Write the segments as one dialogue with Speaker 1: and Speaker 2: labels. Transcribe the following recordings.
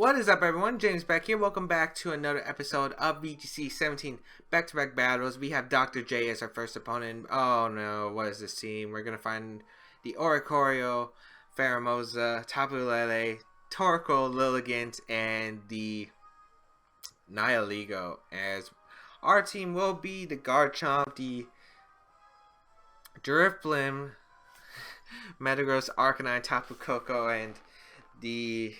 Speaker 1: What is up, everyone? James Baek here. Welcome back to another episode of VGC 17 back-to-back battles. We have Dr. J as our first opponent. Oh no, what is this team? We're going to find the Oricorio, Pheromosa, Tapu Lele, Torkoal, Lilligant, and the Nihilego. As our team will be the Garchomp, the Drifblim, Metagross, Arcanine, Tapu, Koko, and the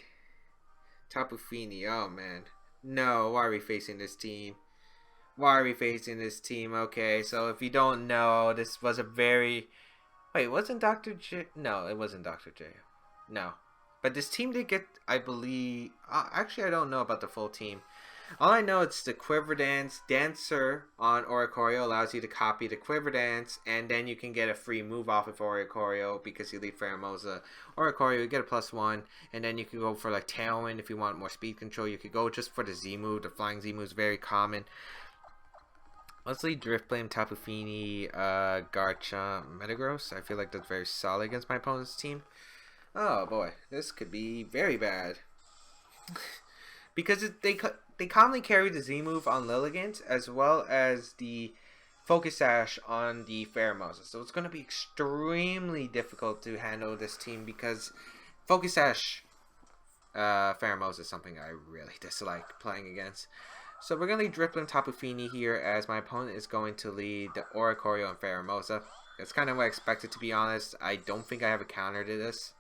Speaker 1: Tapu Fini. Oh man. No, why are we facing this team? Okay, so if you don't know, this was a very... Wait, wasn't Dr. J... No, it wasn't Dr. J. No. But this team did get, I believe... actually, I don't know about the full team. All I know is the Quiver Dance Dancer on Oricorio allows you to copy the Quiver Dance, and then you can get a free move off of Oricorio because you leave Pheromosa. Oricorio, you get a +1, and then you can go for like Tailwind if you want more speed control. You could go just for the Z move. The Flying Z move is very common. Let's leave Drifblim, Tapu Fini, Garchomp, Metagross. I feel like that's very solid against my opponent's team. Oh boy, this could be very bad. Because they commonly carry the Z move on Lilligant as well as the Focus Sash on the Pheromosa. So it's going to be extremely difficult to handle this team because Focus Sash Pheromosa is something I really dislike playing against. So we're going to lead Drifblim, Tapu Fini here as my opponent is going to lead the Oricorio and Pheromosa. That's kind of what I expected, to be honest. I don't think I have a counter to this.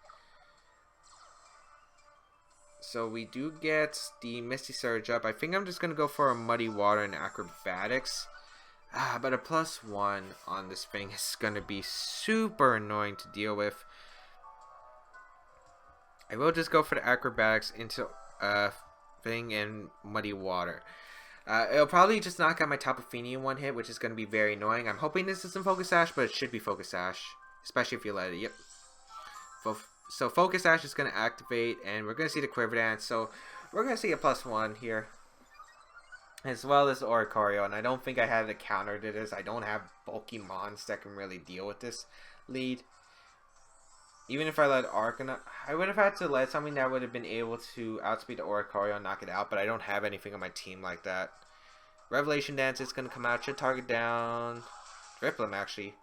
Speaker 1: So we do get the Misty Surge up. I think I'm just going to go for a Muddy Water and Acrobatics. But a +1 on this thing is going to be super annoying to deal with. I will just go for the Acrobatics into thing and Muddy Water. It'll probably just knock out my Tapu Fini in one hit, which is going to be very annoying. I'm hoping this isn't Focus Sash, but it should be Focus Sash. Especially if you let it. Yep. So Focus Sash is going to activate, and we're going to see the Quiver Dance. So we're going to see a +1 here, as well as Oricorio. And I don't think I have the counter to this. I don't have bulky mons that can really deal with this lead. Even if I let Arcanine, I would have had to let something that would have been able to outspeed the Oricorio and knock it out. But I don't have anything on my team like that. Revelation Dance is going to come out. Should target down Drifblim, actually.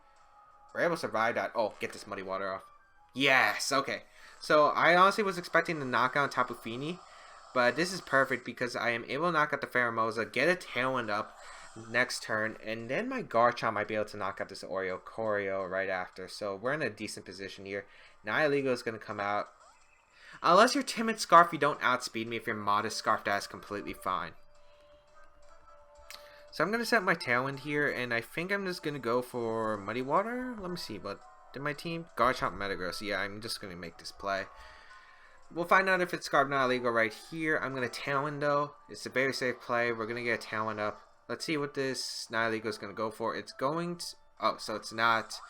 Speaker 1: We're able to survive that. Oh, get this Muddy Water off. Yes, okay. So I honestly was expecting to knock out Tapu Fini, but this is perfect because I am able to knock out the Pheromosa, get a Tailwind up next turn, and then my Garchomp might be able to knock out this Oricorio right after. So we're in a decent position here. Nihilego is going to come out. Unless you're Timid Scarf, you don't outspeed me. If you're Modest Scarf, that's completely fine. So I'm going to set my Tailwind here, and I think I'm just going to go for Muddy Water. Let me see what did my team. Garchomp, Metagross. Yeah, I'm just going to make this play. We'll find out if it's Scarf Nihilego right here. I'm going to Tailwind though. It's a very safe play. We're going to get a Tailwind up. Let's see what this Nihilego is going to go for. It's going to... Oh, so it's not...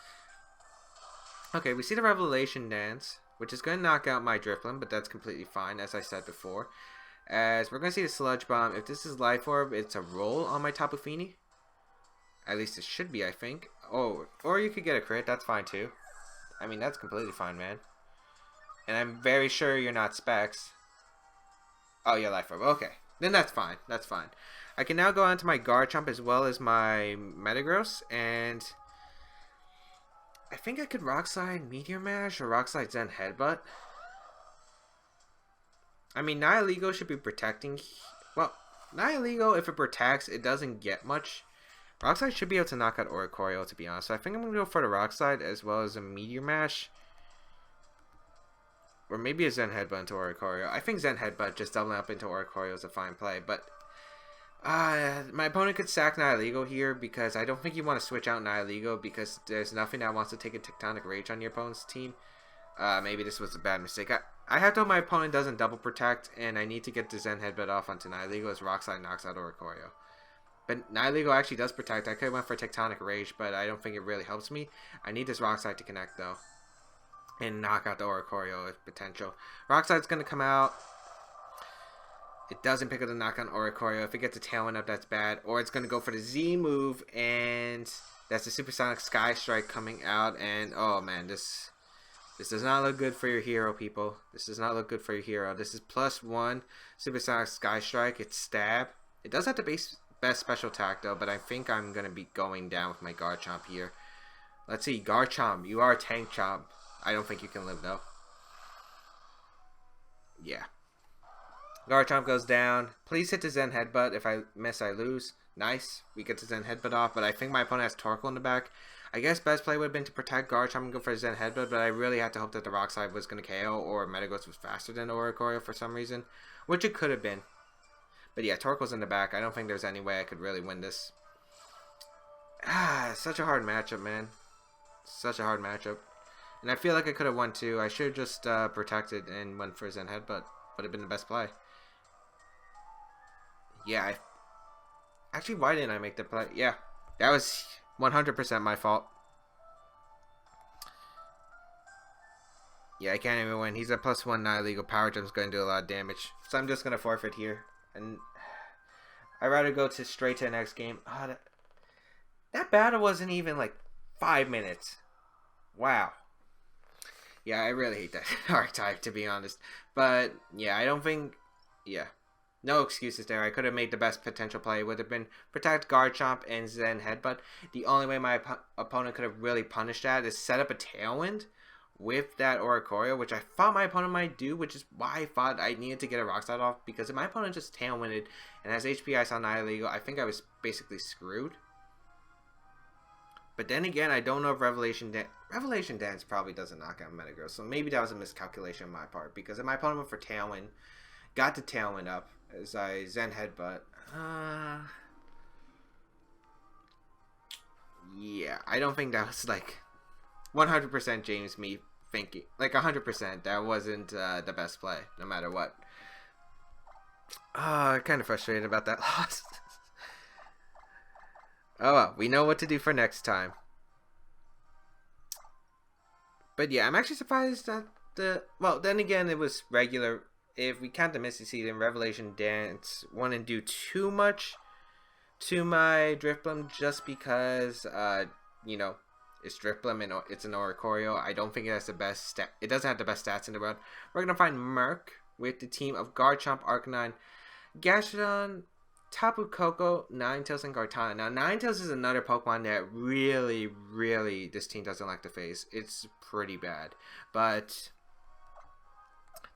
Speaker 1: Okay, we see the Revelation Dance, which is going to knock out my Drifblim, but that's completely fine, as I said before. As we're going to see the Sludge Bomb. If this is Life Orb, it's a roll on my Tapu Fini. At least it should be, I think. Oh, or you could get a crit. That's fine, too. I mean, that's completely fine, man. And I'm very sure you're not Specs. Oh, yeah, Life Orb. Okay. Then that's fine. That's fine. I can now go on to my Garchomp as well as my Metagross. And I think I could Rock Slide Meteor Mash or Rock Slide Zen Headbutt. I mean, Nihilego should be protecting. Well, Nihilego, if it protects, it doesn't get much. Rock Slide should be able to knock out Oricorio, to be honest. So I think I'm going to go for the Rock Slide as well as a Meteor Mash. Or maybe a Zen Headbutt into Oricorio. I think Zen Headbutt just doubling up into Oricorio is a fine play. But my opponent could sack Nihilego here because I don't think you want to switch out Nihilego because there's nothing that wants to take a Tectonic Rage on your opponent's team. Maybe this was a bad mistake. I have to hope my opponent doesn't double protect, and I need to get the Zen Headbutt off onto Nihilego as Rock Slide knocks out Oricorio. But Nihilego actually does protect. I could have went for Tectonic Rage, but I don't think it really helps me. I need this Rock Slide to connect, though. And knock out the Oricorio if potential. Rock Slide's going to come out. It doesn't pick up the knock on Oricorio. If it gets a Tailwind up, that's bad. Or it's going to go for the Z move, and that's the Supersonic Sky Strike coming out. And, oh, man, this This does not look good for your hero, people. This does not look good for your hero. This is +1 Supersonic Sky Strike. It's stab. It does have the best special attack though, but I think I'm gonna be going down with my Garchomp here. Let's see, Garchomp, you are a Tank Chomp. I don't think you can live though. Yeah. Garchomp goes down. Please hit the Zen Headbutt. If I miss, I lose. Nice. We get the Zen Headbutt off, but I think my opponent has Torkoal in the back. I guess best play would have been to protect Garchomp and go for a Zen Headbutt, but I really had to hope that the Rock Slide was going to KO or Metagross was faster than Oricorio for some reason, which it could have been. But yeah, Torkoal's in the back. I don't think there's any way I could really win this. Such a hard matchup, man. Such a hard matchup. And I feel like I could have won too. I should have just protected and went for a Zen Headbutt. Would have been the best play. Yeah, actually, why didn't I make the play? Yeah, that was 100% my fault. Yeah, I can't even win. He's a +1 non-legal. Power Jump's going to do a lot of damage. So I'm just going to forfeit here. And I'd rather go straight to the next game. Oh, that battle wasn't even like 5 minutes. Wow. Yeah, I really hate that archetype, to be honest. But, yeah, I don't think... Yeah. No excuses there. I could have made the best potential play. It would have been protect Garchomp and Zen Headbutt. The only way my opponent could have really punished that is set up a Tailwind with that Oricorio, which I thought my opponent might do, which is why I thought I needed to get a Rock Slide off, because if my opponent just Tailwinded and has HP Ice on illegal, I think I was basically screwed. But then again, I don't know if Revelation Dance probably doesn't knock out Metagross, so maybe that was a miscalculation on my part, because if my opponent went for Tailwind, got the Tailwind up, as I Zen Headbutt. Yeah, I don't think that was like 100% James me thinking. Like 100%, that wasn't the best play, no matter what. Kind of frustrated about that loss. Oh well, we know what to do for next time. But yeah, I'm actually surprised that well, then again, it was regular. If we count the Misty Season, Revelation Dance wouldn't do too much to my Drifblim just because, you know, it's Drifblim and it's an Oricorio. I don't think it has the best it doesn't have the best stats in the world. We're going to find Merc with the team of Garchomp, Arcanine, Gastrodon, Tapu, Koko, Ninetails, and Gartana. Now, Ninetails is another Pokemon that really this team doesn't like to face. It's pretty bad. But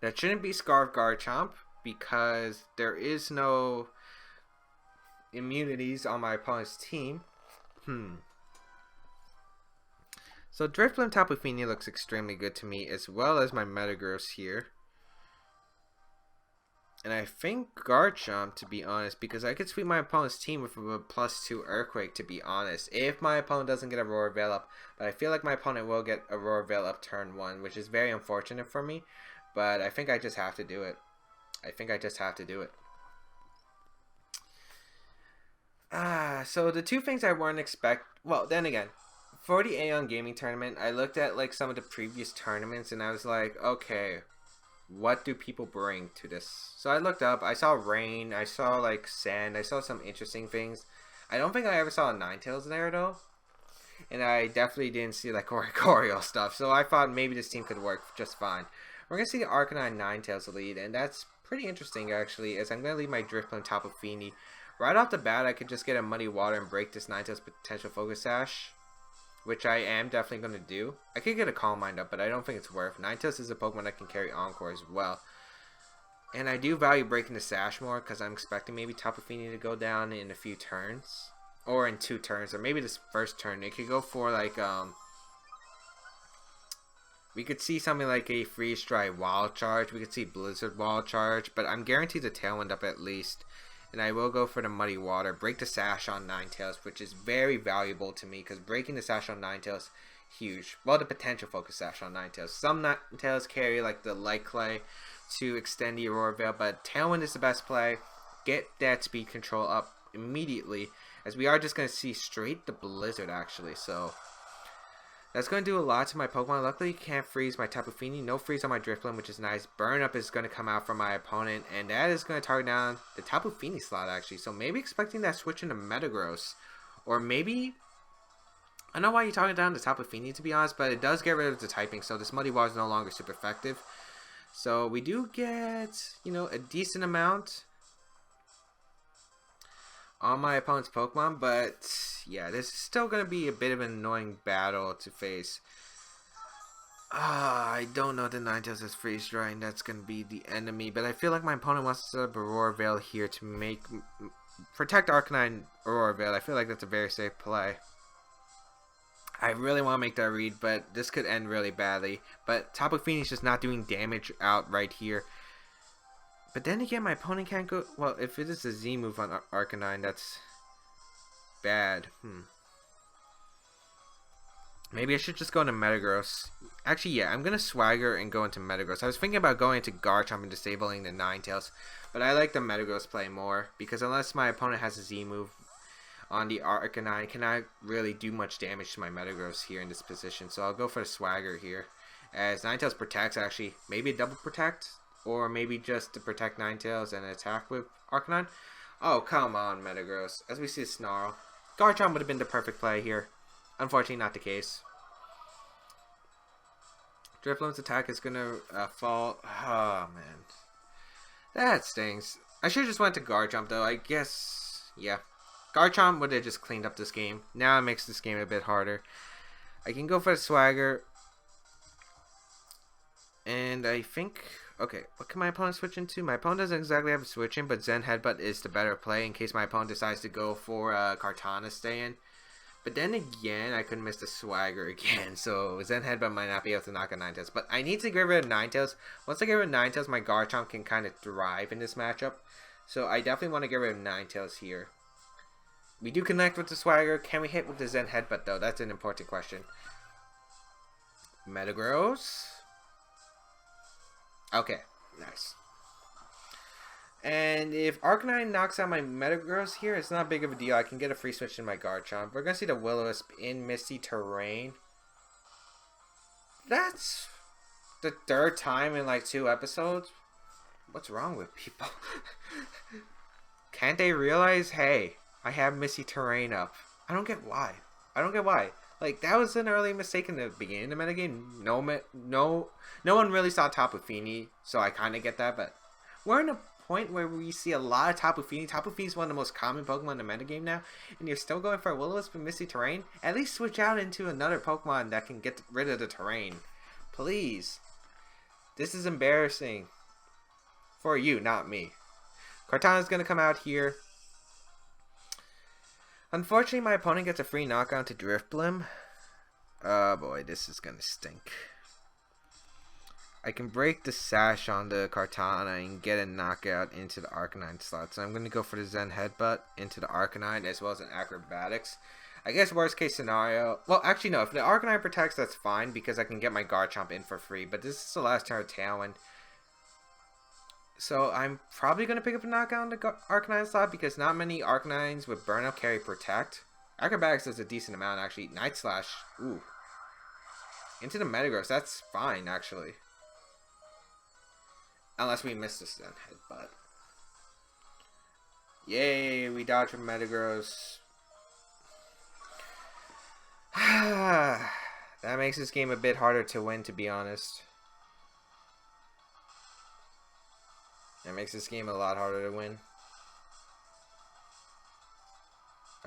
Speaker 1: that shouldn't be Scarf Garchomp because there is no immunities on my opponent's team. So Drifblim Tapu Fini looks extremely good to me, as well as my Metagross here. And I think Garchomp, to be honest, because I could sweep my opponent's team with a +2 Earthquake, to be honest, if my opponent doesn't get Aurora Veil up. But I feel like my opponent will get Aurora Veil up turn 1, which is very unfortunate for me. But I think I just have to do it. So the two things I weren't expect. Well, then again, for the Aeon Gaming Tournament, I looked at like some of the previous tournaments and I was like, okay, what do people bring to this? So I looked up. I saw rain. I saw like sand. I saw some interesting things. I don't think I ever saw a Ninetails there though. And I definitely didn't see like Oricorio stuff. So I thought maybe this team could work just fine. We're going to see the Arcanine Ninetails lead, and that's pretty interesting, actually, as I'm going to leave my Drifblim Tapu Fini. Right off the bat, I could just get a Muddy Water and break this Ninetails potential Focus Sash, which I am definitely going to do. I could get a Calm Mind up, but I don't think it's worth. Ninetails is a Pokemon that can carry Encore as well. And I do value breaking the Sash more, because I'm expecting maybe Tapu Fini to go down in a few turns. Or in 2 turns, or maybe this first turn. It could go for, like, we could see something like a Freeze Dry Wild Charge. We could see Blizzard Wild Charge. But I'm guaranteed the Tailwind up at least. And I will go for the Muddy Water. Break the Sash on Ninetails, which is very valuable to me. Because breaking the Sash on Ninetails, huge. Well, the potential Focus Sash on Ninetails. Some Ninetails carry like the Light Clay to extend the Aurora Veil. But Tailwind is the best play. Get that speed control up immediately. As we are just going to see straight the Blizzard actually. So that's going to do a lot to my Pokemon. Luckily, you can't freeze my Tapu Fini. No freeze on my Drifblim, which is nice. Burn Up is going to come out from my opponent. And that is going to target down the Tapu Fini slot, actually. So maybe expecting that switch into Metagross. Or maybe I know why you're talking down the Tapu Fini, to be honest, but it does get rid of the typing, so this Muddy Water is no longer super effective. So we do get, you know, a decent amount on my opponent's Pokemon, but yeah, this is still going to be a bit of an annoying battle to face. I don't know the Ninetales is freeze drying. That's going to be the enemy, but I feel like my opponent wants to set up Aurora Veil here to protect Arcanine Aurora Veil. I feel like that's a very safe play. I really want to make that read, but this could end really badly. But Tapu Fini's just not doing damage out right here. But then again, my opponent can't go... Well, if it is a Z move on Arcanine, that's bad. Maybe I should just go into Metagross. Actually, yeah, I'm going to Swagger and go into Metagross. I was thinking about going into Garchomp and disabling the Ninetales, but I like the Metagross play more, because unless my opponent has a Z move on the Arcanine, cannot really do much damage to my Metagross here in this position. So I'll go for the Swagger here, as Ninetales protects, actually. Maybe a double protect, or maybe just to protect Ninetales and attack with Arcanine. Oh, come on, Metagross. As we see a Snarl. Garchomp would have been the perfect play here. Unfortunately, not the case. Drifblim's attack is going to fall. Oh, man. That stings. I should have just went to Garchomp, though. I guess, yeah. Garchomp would have just cleaned up this game. Now it makes this game a bit harder. I can go for the Swagger. And I think... Okay, what can my opponent switch into? My opponent doesn't exactly have a switch in, but Zen Headbutt is the better play in case my opponent decides to go for Kartana stay in. But then again, I could miss the Swagger again, so Zen Headbutt might not be able to knock out Ninetales. But I need to get rid of Ninetales. Once I get rid of Ninetales, my Garchomp can kind of thrive in this matchup. So I definitely want to get rid of Ninetales here. We do connect with the Swagger. Can we hit with the Zen Headbutt, though? That's an important question. Metagross. Okay, nice. And if Arcanine knocks out my Metagross here, it's not big of a deal. I can get a free switch in my Garchomp. We're going to see the Will-O-Wisp in Misty Terrain. That's the third time in like 2 episodes. What's wrong with people? Can't they realize, hey, I have Misty Terrain up? I don't get why. I don't get why. Like, that was an early mistake in the beginning of the metagame. No one really saw Tapu Fini, so I kind of get that. But we're in a point where we see a lot of Tapu Fini. Tapu Fini is one of the most common Pokemon in the metagame now, and you're still going for a Will-O-Wisp and Misty Terrain. At least switch out into another Pokemon that can get rid of the terrain. Please. This is embarrassing. For you, not me. Kartana's going to come out here. Unfortunately, my opponent gets a free knockout to Drifblim. Oh boy, this is going to stink. I can break the Sash on the Kartana and get a knockout into the Arcanine slot. So I'm going to go for the Zen Headbutt into the Arcanine as well as an Acrobatics. I guess worst case scenario... Well, actually no. If the Arcanine protects, that's fine because I can get my Garchomp in for free. But this is the last turn of Tailwind. So I'm probably going to pick up a knockout on the Arcanine slot because not many Arcanines with Burn-Up carry Protect. Acrobatics does a decent amount actually. Night Slash. Ooh. Into the Metagross. That's fine actually. Unless we miss this then, Headbutt. Yay, we dodged from Metagross. That makes this game a bit harder to win, to be honest. That makes this game a lot harder to win.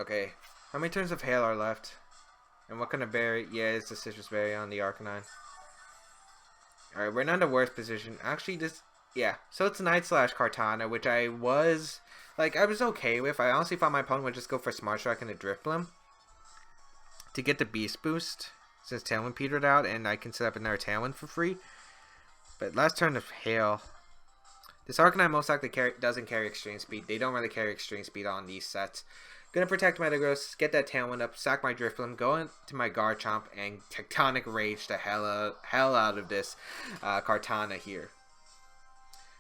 Speaker 1: Okay, how many turns of Hail are left? And what kind of berry? Yeah, it's the Citrus Berry on the Arcanine. Alright, we're not in the worst position. Actually, this... Yeah, so it's Night Slash Kartana, which I was okay with. I honestly thought my opponent would just go for Smart Strike and a Drifblim to get the Beast Boost, since Tailwind petered out, and I can set up another Tailwind for free. But last turn of Hail. This Arcanine most likely doesn't carry Extreme Speed. They don't really carry Extreme Speed on these sets. Gonna protect Metagross, get that Tailwind up, sack my Drifblim, go into my Garchomp, and Tectonic Rage the hell out of this Kartana here.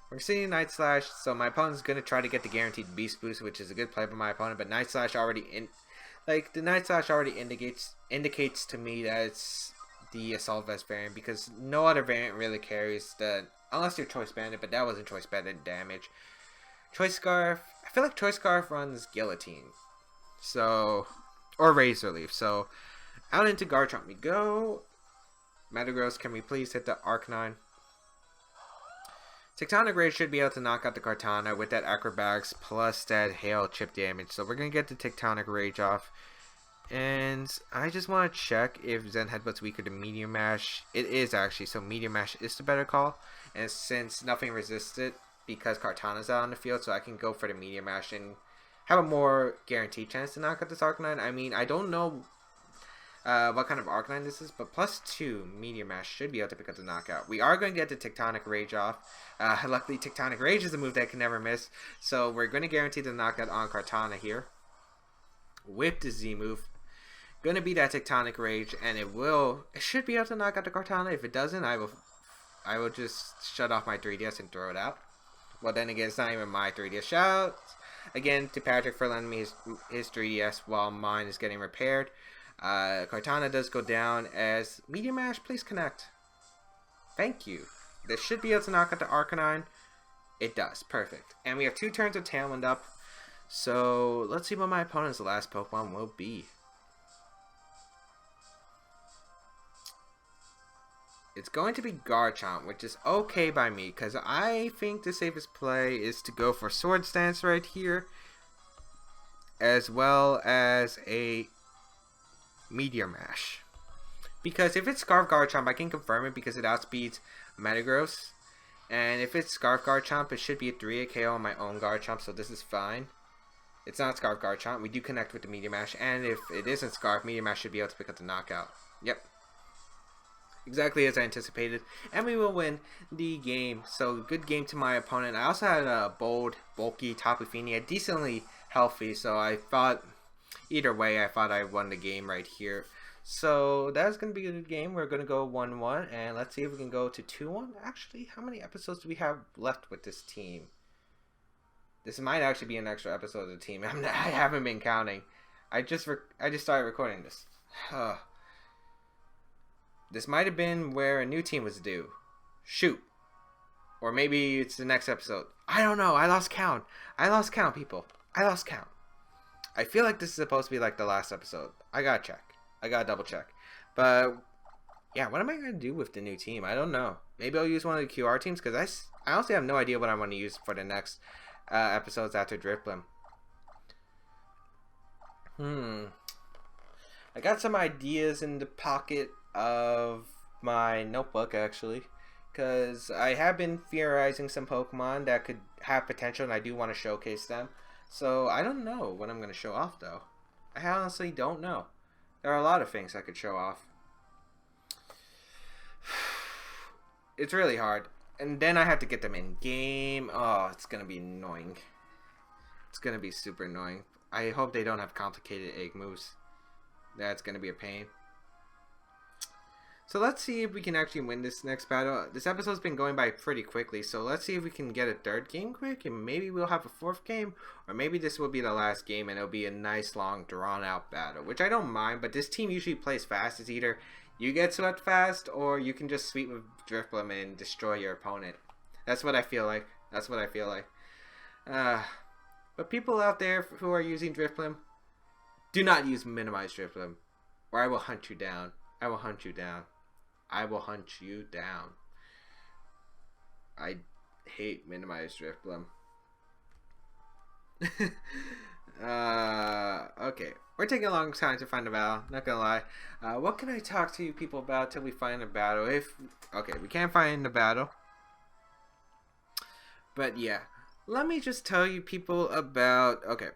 Speaker 1: We're seeing Night Slash, so my opponent's going to try to get the guaranteed Beast Boost, which is a good play by my opponent, but Night Slash already the Night Slash already indicates to me that it's the Assault Vest variant, because no other variant really carries the, unless you're Choice Bandit, but that wasn't Choice Bandit damage. Choice Scarf, I feel like Choice Scarf runs Guillotine, so, or Razor Leaf, so Out into Garchomp we go. Metagross, can we please hit the Arcanine? Tectonic Rage should be able to knock out the Kartana with that Acrobatics plus that Hail chip damage. So we're going to get the Tectonic Rage off. And I just want to check if Zen Headbutt's weaker to Meteor Mash. It is actually, so Meteor Mash is the better call. And since nothing resists it, because Kartana's out on the field, so I can go for the Meteor Mash and have a more guaranteed chance to knock out this Arcanine. I mean, I don't know what kind of Arcanine this is, but +2 Meteor Mash should be able to pick up the knockout. We are going to get the Tectonic Rage off. Luckily, Tectonic Rage is a move that I can never miss, so we're going to guarantee the knockout on Kartana here. With the Z move. Going to be that Tectonic Rage, and it should be able to knock out the Kartana. If it doesn't, I will just shut off my 3DS and throw it out. Well, then again, it's not even my 3DS. Shout out again to Patrick for lending me his 3DS while mine is getting repaired. Kartana does go down as Meteor Mash, please connect. Thank you. This should be able to knock out the Arcanine. It does. Perfect. And we have 2 turns of Tailwind up. So let's see what my opponent's last Pokemon will be. It's going to be Garchomp, which is okay by me, because I think the safest play is to go for Swords Dance right here, as well as a Meteor Mash. Because if it's Scarf Garchomp, I can confirm it because it outspeeds Metagross. And if it's Scarf Garchomp, it should be a 3-hit KO on my own Garchomp, so this is fine. It's not Scarf Garchomp. We do connect with the Meteor Mash, and if it isn't Scarf, Meteor Mash should be able to pick up the knockout. Yep. Exactly as I anticipated, and we will win the game. So good game to my opponent. I also had a bold, bulky Tapu Fini, decently healthy, so I thought either way I thought I won the game right here. So that's going to be a good game. We're going to go 1-1, and let's see if we can go to 2-1. Actually, how many episodes do we have left with this team? This might actually be an extra episode of the team. I haven't been counting. I just started recording this. This might have been where a new team was due. Shoot. Or maybe it's the next episode. I don't know. I lost count. I lost count, people. I lost count. I feel like this is supposed to be like the last episode. I gotta check. I gotta double check. But, yeah, what am I gonna do with the new team? I don't know. Maybe I'll use one of the QR teams, because I honestly have no idea what I want to use for the next episodes after Drifblim. I got some ideas in the pocket of my notebook, actually, because I have been theorizing some Pokemon that could have potential, and I do want to showcase them. So I don't know what I'm going to show off, though. I honestly don't know. There are a lot of things I could show off. It's really hard, and then I have to get them in game. Oh, it's going to be annoying. It's going to be super annoying. I hope they don't have complicated egg moves. That's going to be a pain. So let's see if we can actually win this next battle. This episode's been going by pretty quickly, so let's see if we can get a 3rd game quick, and maybe we'll have a 4th game, or maybe this will be the last game and it'll be a nice long drawn out battle, which I don't mind, but this team usually plays fast. It's either you get swept fast, or you can just sweep with Drifblim and destroy your opponent. That's what I feel like. That's what I feel like. But people out there who are using Drifblim, do not use minimized Drifblim, or I will hunt you down. I will hunt you down. I will hunt you down. I hate minimized Drifblim. Okay. We're taking a long time to find a battle, not gonna lie. What can I talk to you people about till we find a battle? Okay, we can't find a battle. But yeah. Let me just tell you people about... Okay.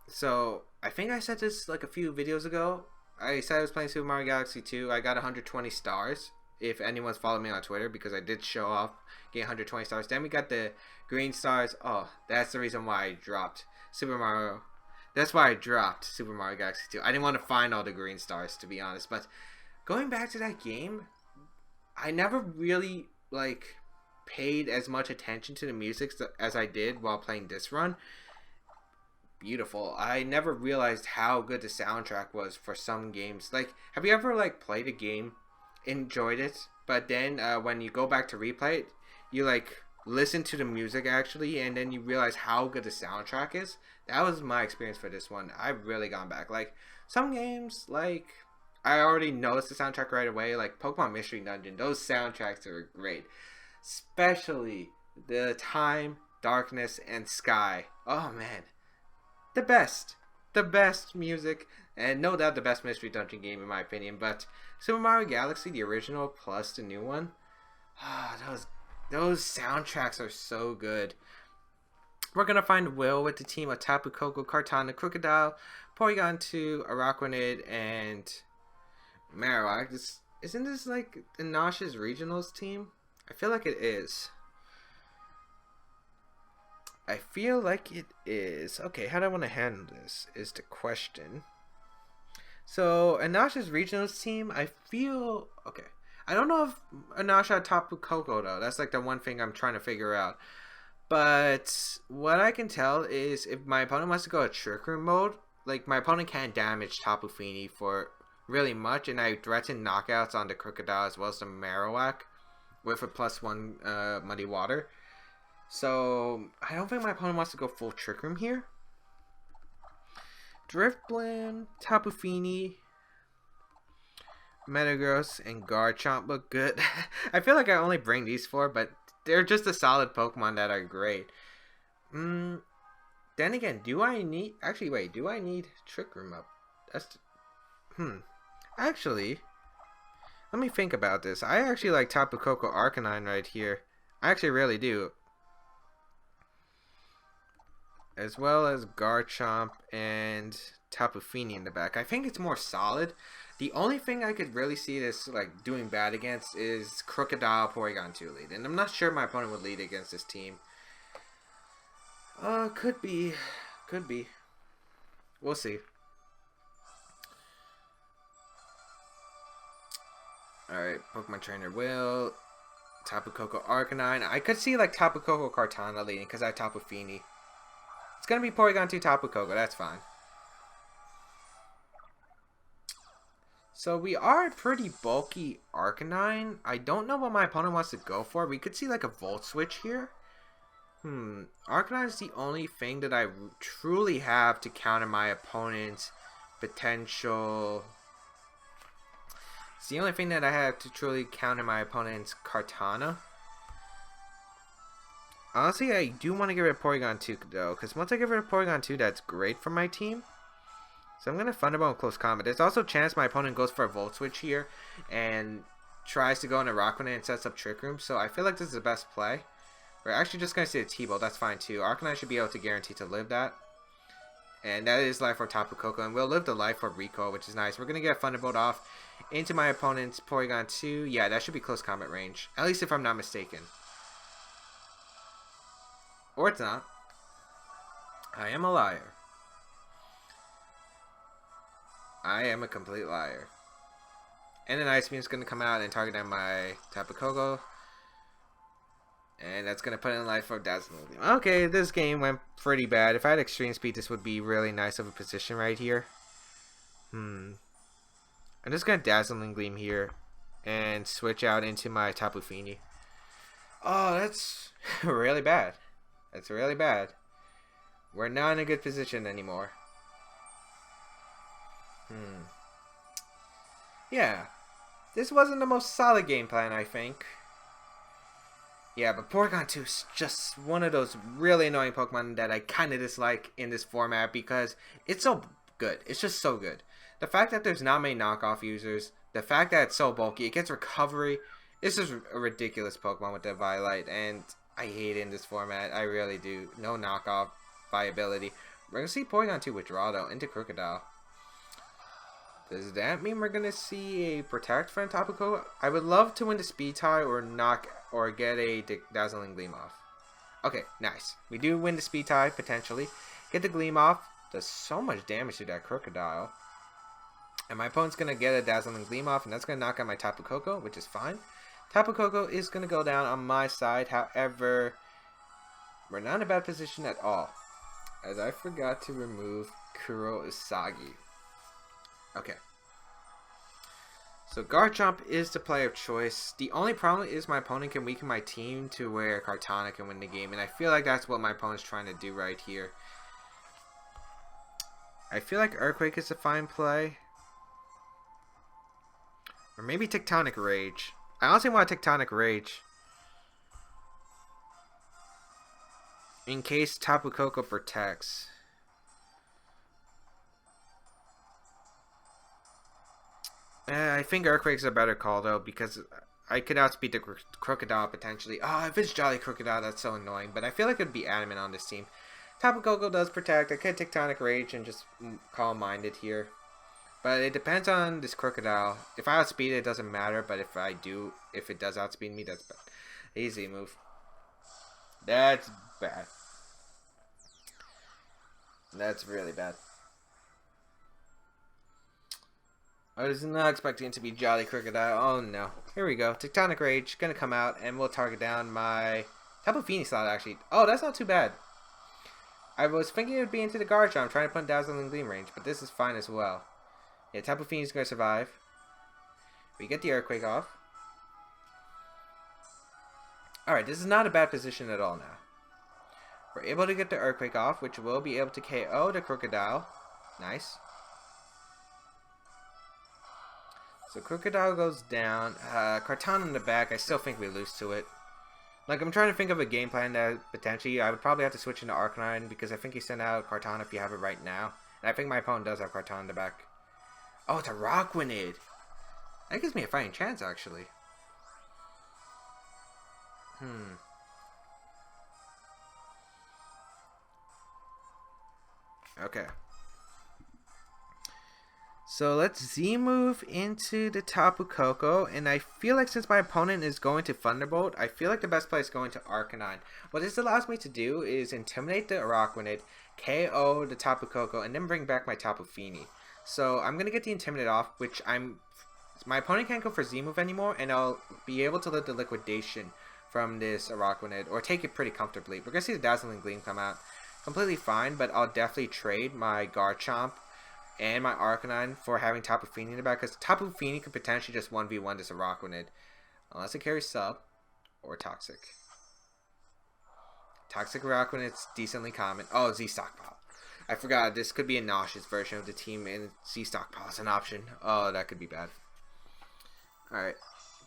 Speaker 1: So, I think I said this like a few videos ago. I said I was playing Super Mario Galaxy 2. I got 120 stars. If anyone's followed me on Twitter, because I did show off getting 120 stars. Then we got the green stars. Oh, that's the reason why I dropped Super Mario. That's why I dropped Super Mario Galaxy 2. I didn't want to find all the green stars, to be honest. But going back to that game, I never really paid as much attention to the music as I did while playing this run. Beautiful. I never realized how good the soundtrack was for some games. Have you ever played a game, enjoyed it, but then when you go back to replay it, you listen to the music actually, and then you realize how good the soundtrack is? That was my experience for this one. I've really gone back. Some games I already noticed the soundtrack right away. Like Pokemon Mystery Dungeon, those soundtracks are great. Especially the Time, Darkness, and Sky. Oh man, the best. The best music, and no doubt the best Mystery Dungeon game in my opinion. But Super Mario Galaxy, the original plus the new one, those soundtracks are so good. We're gonna find Will with the team of Tapu, Koko, Kartana, Crocodile, Porygon 2, Araquanid, and Marowak. Isn't this like Inash's Regionals team? I feel like it is. I feel like it is. Okay, how do I want to handle this is the question. So, Inash's Regionals team, I feel... Okay. I don't know if Inasha had Tapu Koko, though. That's like the one thing I'm trying to figure out. But what I can tell is if my opponent wants to go a Trick Room mode, like my opponent can't damage Tapu Fini for really much, and I threaten knockouts on the Crocodile as well as the Marowak with a +1 Muddy Water. So, I don't think my opponent wants to go full Trick Room here. Drifblim, Tapu Fini, Metagross, and Garchomp look good. I feel like I only bring these 4, but they're just a solid Pokemon that are great. Then again, do I need... Actually, wait, do I need Trick Room up? That's... Actually, let me think about this. I actually like Tapu Koko Arcanine right here. I actually really do. As well as Garchomp and Tapu Fini in the back. I think it's more solid. The only thing I could really see this like doing bad against is Crocodile Porygon 2 lead. And I'm not sure my opponent would lead against this team. Could be. Could be. We'll see. Alright, Pokemon Trainer Will. Tapu Koko Arcanine. I could see like Tapu Koko Kartana leading because I have Tapu Fini. It's going to be Porygon 2 Tapu Koko. That's fine. So we are a pretty bulky Arcanine. I don't know what my opponent wants to go for. We could see like a Volt Switch here. Arcanine is the only thing that I truly have to counter my opponent's potential. It's the only thing that I have to truly counter my opponent's Kartana. Honestly, I do want to get rid of Porygon 2 though, because once I get rid of Porygon 2, that's great for my team. So I'm going to Thunderbolt in close combat. There's also a chance my opponent goes for a Volt Switch here and tries to go into Araquanid and sets up Trick Room. So I feel like this is the best play. We're actually just going to see a T-Bolt. That's fine too. Arcanine should be able to guarantee to live that. And that is Life Orb Tapu Koko. And we'll live the Life Orb Rico, which is nice. We're going to get Thunderbolt off into my opponent's Porygon 2. Yeah, that should be close combat range. At least if I'm not mistaken. Or it's not. I am a liar. I am a complete liar. And an Ice Beam is going to come out and target down my Tapu Koko. And that's going to put in Life Orb Dazzling Gleam. Okay, this game went pretty bad. If I had Extreme Speed, this would be really nice of a position right here. I'm just going to Dazzling Gleam here. And switch out into my Tapu Fini. Oh, that's really bad. That's really bad. We're not in a good position anymore. Yeah. This wasn't the most solid game plan, I think. Yeah, but Porygon 2 is just one of those really annoying Pokemon that I kind of dislike in this format because it's so good. It's just so good. The fact that there's not many knockoff users, the fact that it's so bulky, it gets recovery. It's just a ridiculous Pokemon with the Violet, and I hate it in this format. I really do. No knockoff viability. We're going to see Porygon 2 withdraw, though, into Crocodile. Does that mean we're going to see a Protect from Tapu Koko? I would love to win the Speed tie or get a Dazzling Gleam off. Okay, nice. We do win the Speed tie, potentially. Get the Gleam off. Does so much damage to that Crocodile. And my opponent's going to get a Dazzling Gleam off, and that's going to knock out my Tapu Koko, which is fine. Tapu Koko is going to go down on my side. However, we're not in a bad position at all, as I forgot to remove Kuro Usagi. Okay. So Garchomp is the play of choice. The only problem is my opponent can weaken my team to where Kartana can win the game. And I feel like that's what my opponent's trying to do right here. I feel like Earthquake is a fine play. Or maybe Tectonic Rage. I honestly want Tectonic Rage. In case Tapu Koko protects. I think Earthquake's a better call though, because I could outspeed the Crocodile potentially. Oh, if it's Jolly Crocodile, that's so annoying. But I feel like it would be Adamant on this team. Tapu Koko does protect. I could Tectonic Rage and just Calm Minded here. But it depends on this Crocodile. If I outspeed it, it doesn't matter. But if it does outspeed me, that's bad. Easy move. That's bad. That's really bad. I was not expecting it to be Jolly Crocodile. Oh no. Here we go. Tectonic Rage. Gonna come out and we'll target down my Tapu Fini slot actually. Oh, that's not too bad. I was thinking it would be into the guard charm, trying to put Dazzling Gleam range, but this is fine as well. Yeah, Tapu Fini's gonna survive. We get the Earthquake off. Alright, this is not a bad position at all now. We're able to get the Earthquake off, which will be able to KO the Crocodile. Nice. So Crocodile goes down. Kartana in the back. I still think we lose to it. Like, I'm trying to think of a game plan that potentially I would probably have to switch into Arcanine because I think you send out Kartana if you have it right now. And I think my opponent does have Kartana in the back. Oh, it's a Rockwanid. That gives me a fighting chance, actually. Okay. So let's Z-move into the Tapu Koko, and I feel like since my opponent is going to Thunderbolt, I feel like the best play is going to Arcanine. What this allows me to do is Intimidate the Rockwanid, KO the Tapu Koko, and then bring back my Tapu Fini. So I'm going to get the Intimidate off, which my opponent can't go for Z-move anymore, and I'll be able to let the Liquidation from this Rockwanid, or take it pretty comfortably. We're going to see the Dazzling Gleam come out. Completely fine, but I'll definitely trade my Garchomp and my Arcanine for having Tapu Fini in the back, because Tapu Fini could potentially just 1v1 this Araquanid. Unless it carries Sub or Toxic. Toxic Araquanid's decently common. Oh, Z Stockpile. I forgot, this could be a nauseous version of the team, and Z Stockpile is an option. Oh, that could be bad. Alright,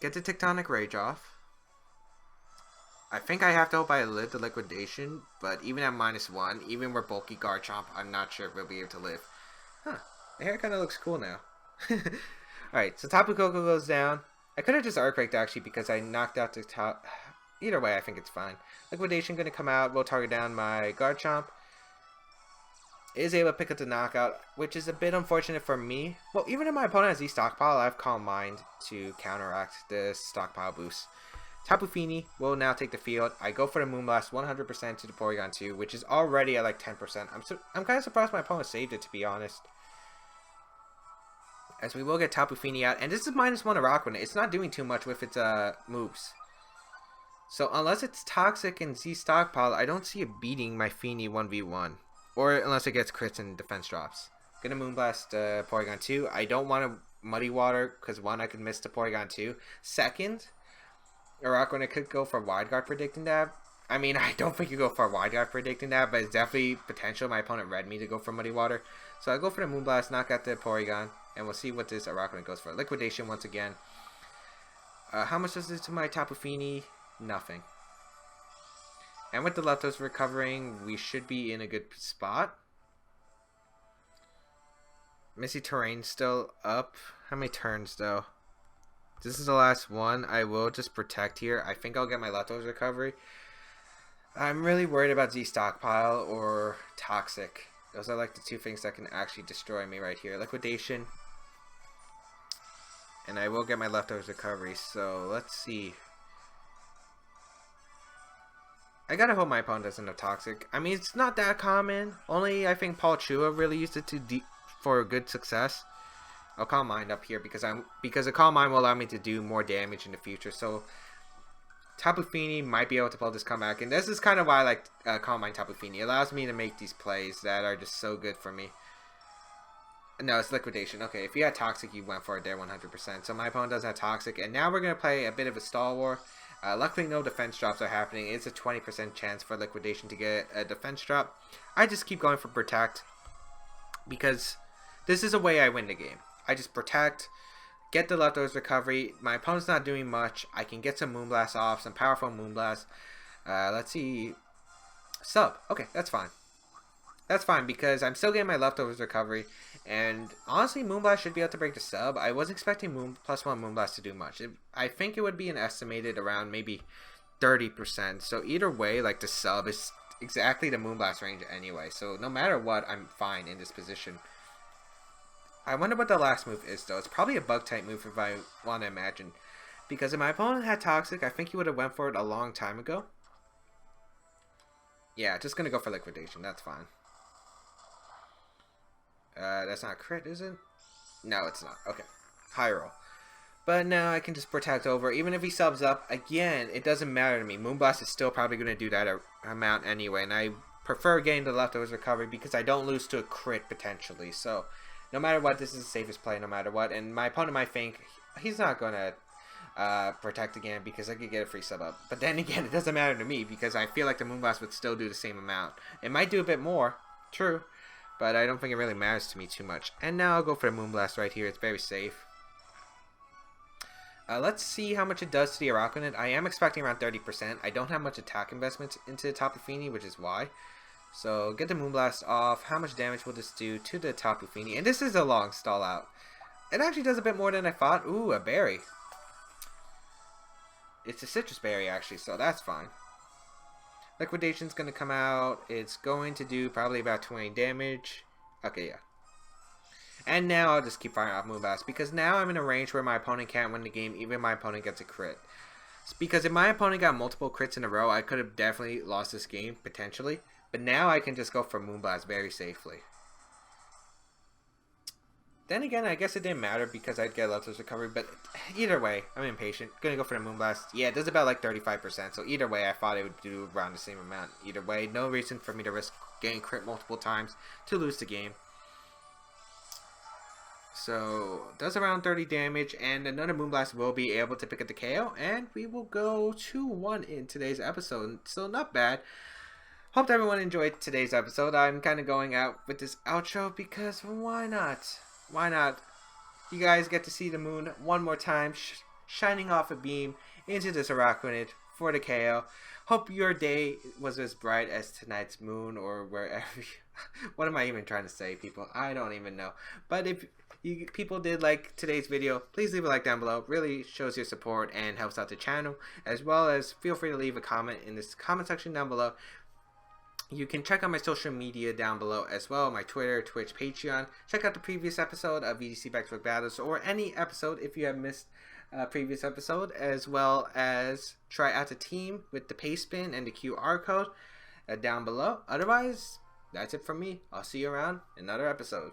Speaker 1: get the Tectonic Rage off. I think I have to hope I live the Liquidation, but even at -1, even with bulky Garchomp, I'm not sure if we'll be able to live. Huh, the hair kind of looks cool now. Alright, so Tapu Koko goes down. I could have just Earthquaked actually because I knocked out the top. Either way, I think it's fine. Liquidation going to come out. We'll target down my Garchomp. Is able to pick up the knockout, which is a bit unfortunate for me. Well, even if my opponent has Z Stockpile, I have Calm Mind to counteract the Stockpile boost. Tapu Fini will now take the field. I go for the Moonblast 100% to the Porygon 2, which is already at like 10%. I'm kind of surprised my opponent saved it, to be honest. As we will get Tapu Fini out. And this is -1 Araquanid. It's not doing too much with its moves. So unless it's Toxic and Z Stockpile, I don't see it beating my Fini 1v1. Or unless it gets crits and defense drops. Gonna Moonblast Porygon 2. I don't want to Muddy Water, because one, I could miss the Porygon 2. Second, Araquanid could go for Wide Guard predicting that. I mean, I don't think you go for Wide Guard predicting that, but it's definitely potential. My opponent read me to go for Muddy Water. So I go for the Moonblast, knock out the Porygon, and we'll see what this Araquanid goes for. Liquidation once again. How much does this to my Tapu Fini? Nothing. And with the Leftovers recovering, we should be in a good spot. Misty Terrain still up. How many turns though? This is the last one. I will just protect here. I think I'll get my Leftovers recovery. I'm really worried about Z Stockpile or Toxic. Those are like the two things that can actually destroy me right here. Liquidation. And I will get my Leftovers recovery. So let's see. I gotta hope my opponent doesn't have Toxic. I mean, it's not that common. Only I think Paul Chua really used it for good success. I'll Calm Mind up here because a Calm Mind will allow me to do more damage in the future. So Tapu Fini might be able to pull this comeback, and this is kind of why I like Calm Mind Tapu Fini. It allows me to make these plays that are just so good for me. No, it's Liquidation. Okay, if you had Toxic, you went for it there 100%. So my opponent doesn't have Toxic, and now we're gonna play a bit of a stall war. Luckily, no defense drops are happening. It's a 20% chance for Liquidation to get a defense drop. I just keep going for Protect because this is a way I win the game. I just Protect, get the leftovers recovery. My opponent's not doing much. I can get some Moonblast off, some powerful Moonblast. Let's see. Sub. Okay, that's fine. That's fine because I'm still getting my leftovers recovery. And honestly, Moonblast should be able to break the sub. I was expecting +1 Moonblast to do much. I think it would be an estimated around maybe 30%. So either way, like the sub is exactly the Moonblast range anyway. So no matter what, I'm fine in this position. I wonder what the last move is though. It's probably a bug type move if I want to imagine. Because if my opponent had Toxic, I think he would have went for it a long time ago. Yeah, just gonna go for Liquidation. That's fine. That's not a crit, is it? No, it's not. Okay. High roll. But now I can just protect over. Even if he subs up, again, it doesn't matter to me. Moonblast is still probably going to do that amount anyway. And I prefer getting the leftovers recovery because I don't lose to a crit potentially. So, no matter what, this is the safest play no matter what. And my opponent might think he's not going to protect again because I could get a free sub up. But then again, it doesn't matter to me because I feel like the Moonblast would still do the same amount. It might do a bit more. True. But I don't think it really matters to me too much. And now I'll go for the Moonblast right here. It's very safe. Let's see how much it does to the Arcanine. I am expecting around 30%. I don't have much attack investments into the Tapu Fini, which is why. So get the Moonblast off. How much damage will this do to the Tapu Fini? And this is a long stall out. It actually does a bit more than I thought. Ooh, a berry. It's a citrus berry actually, so that's fine. Liquidation's going to come out. It's going to do probably about 20 damage. Okay, yeah. And now I'll just keep firing off Moonblast because now I'm in a range where my opponent can't win the game even if my opponent gets a crit. Because if my opponent got multiple crits in a row, I could have definitely lost this game, potentially. But now I can just go for Moonblast very safely. Then again, I guess it didn't matter because I'd get leftovers recovery, but either way, I'm impatient. Gonna go for the Moonblast. Yeah, it does about like 35%, so either way, I thought it would do around the same amount. Either way, no reason for me to risk getting crit multiple times to lose the game. So, does around 30 damage, and another Moonblast will be able to pick up the KO, and we will go 2-1 in today's episode. So, not bad. Hope everyone enjoyed today's episode. I'm kind of going out with this outro because why not? Why not? You guys get to see the moon one more time, shining off a beam into this Arcanine for the KO. Hope your day was as bright as tonight's moon or wherever. What am I even trying to say, people? I don't even know. But if you people did like today's video, please leave a like down below. It really shows your support and helps out the channel. As well as feel free to leave a comment in this comment section down below. You can check out my social media down below as well, my Twitter, Twitch, Patreon. Check out the previous episode of VGC Back Battles or any episode if you have missed a previous episode, as well as try out the team with the paste spin and the QR code down below. Otherwise, that's it from me. I'll see you around in another episode.